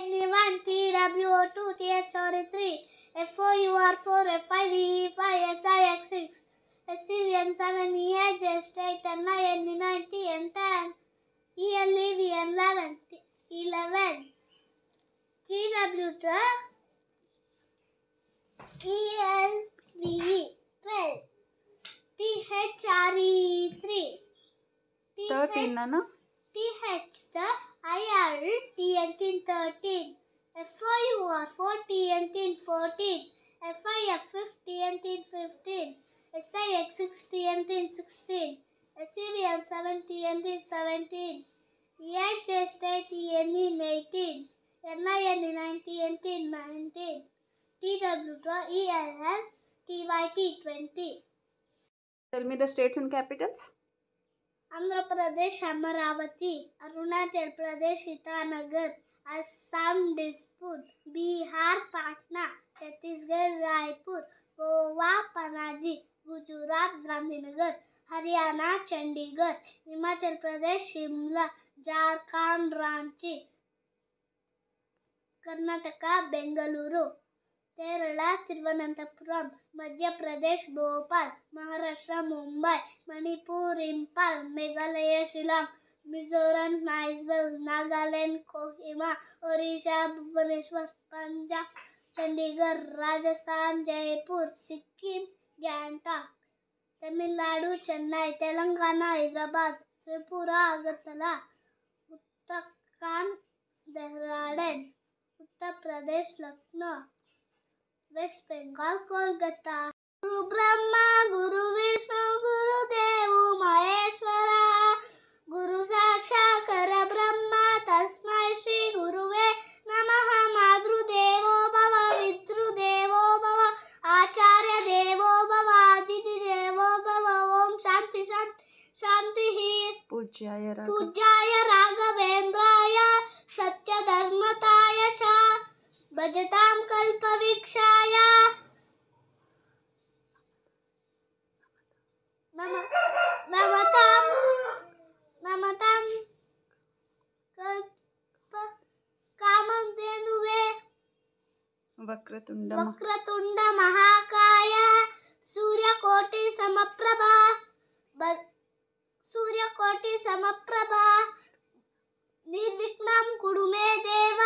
N1, TWO2, THR3, FOUR4, F5, E5, SIX6, SCVN7, EHS8, NI, NE9, TN10, ELEV, N11, 11, GW12, ELVE 12, THRE3, 13 Nana. TH the IR TN 13, FOUR4 TN 14, FIF TN 15, SIX6 TN 16, SCVN 7 TN 17, EHS8 TN 18, NIN 19, 19, TW ELL TYT 20. Tell me the states and capitals. Andhra Pradesh Amaravati, Arunachal Pradesh Itanagar, Assam Dispur, Bihar Patna, Chhattisgarh Raipur, Goa Panaji, Gujarat Gandhinagar, Haryana Chandigarh, Himachal Pradesh Shimla, Jharkhand Ranchi, Karnataka Bengaluru, Kerala Thiruvananthapuram, Madhya Pradesh Bhopal, Maharashtra Mumbai, Manipur Imphal, Meghalaya Shillong, Mizoram Aizawl, Nagaland Kohima, Odisha Bhubaneswar, Punjab Chandigarh, Rajasthan Jaipur, Sikkim Gangtok, Tamil Nadu Chennai, Telangana Hyderabad, Tripura Agartala, Uttarakhand Dehradun, Uttar Pradesh Lucknow, west Bengal Kolkata. गुरु ब्रह्मा गुरु विष्णु गुरु देव महेश्वरा, गुरु साक्षात् परब्रह्म तस्मै श्री गुरुवे नमः. मातृदेवो भव, पितृदेवो भव, आचार्य देवो भव, अतिथि देवो भव. ओम शांति शांति शांति. पूज्याय राघवेंद्राय सत्यधर्मताय च भजतां कल्पवृक्षाय नमतां कामधेनुवे. वक्रतुंड महाकाय सूर्यकोटि समप्रभा निर्विघ्नं कुरु मे देव.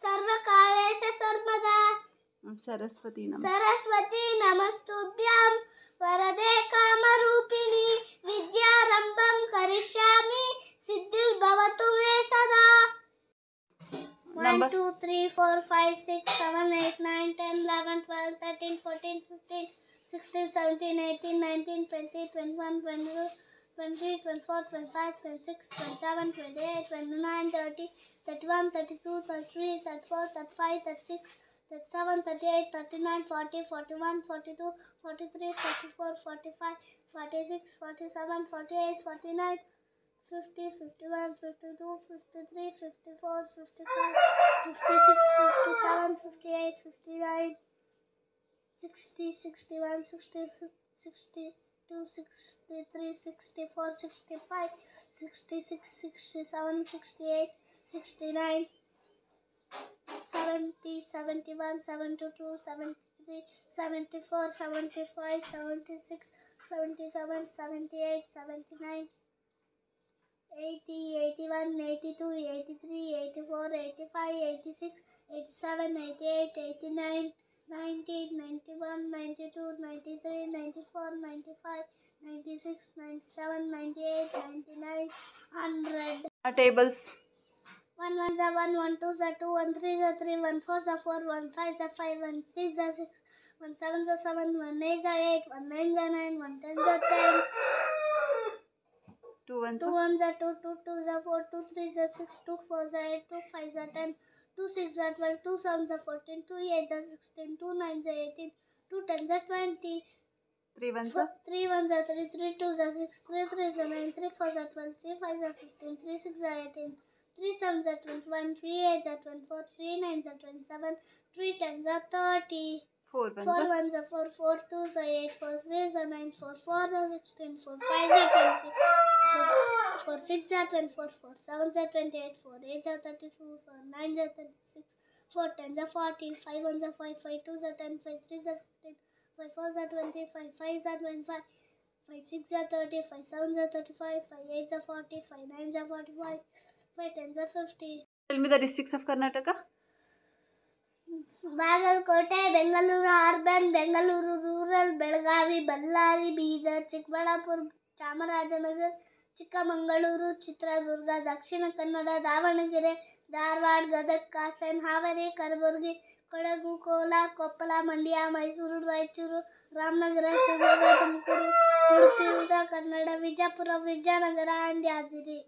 सर्वकालेश सर्वदा सरस्वती नमस्तुभ्यं वरदे कामरूपिणी. विद्यारंभं करिष्यामि सिद्धिर्भवतु मे सदा. 1 2 3 4 5 6 7 8 9 10 11 12 13 14 15 16 17 18 19 20 21 22 23 24 25 26 27 28 29 30 31 32 33 34 35 36 37 38 39 40 41 42 43 44 45 46 47 48 49 50 51 52 53 54 55 56 57 58 59 60 61 62 63 64 65 66 67 68 69 70 71 72 73 74 75 76 77 78 79 80 81 82 83 84 85 86 87 88 89 90 91 92 93 94 95 96 97 98 99 100. Tables. 1 1 za 1 1 2 za 2 1 3 za 3 1 4 za 4 1 5 za 5 1 6 za 6 1 7 za 7 1 8 za 8 1 9 za 9 1 10 za 10 2 1 za 2 2 2 za 4 2 3 za 6 2 4 za 8 2 5 za 10 2 6 za 12 2 7 za 14 2 8 za 16 2 9 za 18 2 10 za 20 3 1 za 3 3 2 za 6 3 3 za 9 3 4 za 12 3 5 za 15 3 6 za 18 3 7 za 21 3 8 za 24 3 9 za 27 3 10 za 30 4 ones 4 are ones are 4, 4 twos are 8, 4 threes are 9, 4 fours are 16, 4 fives are 20, 4 six are 24, 4 sevens are 28, 4 eights are 32, 4 nines are 36, 4 tens are 40, 5 ones are 5, 5 twos are 10, 5 threes are 15, 5 fours are 20, 5 fives are 25, 5 six are 30, 5 sevens are 35, 5 eights are 40, 5 nines are 45, 5 tens are 50. Tell me the districts of Karnataka. Bagalkote, Bengaluru urban, Bengaluru rural, Belagavi, Ballari, Bidar, Chikkaballapura, Chamarajanagar, Chikkamagaluru, Chitradurga, Dakshina Kannada, Davanagere, Dharwad, Gadag, Hassan, Haveri, Kalaburagi, Kodagu, Kolar, Koppal, Mandya, Mysuru, Raichur, Ramanagara, Shivamogga, Tumakuru, Udupi, Uttara Kannada, Vijayapura, Vijayanagara and Yadgir.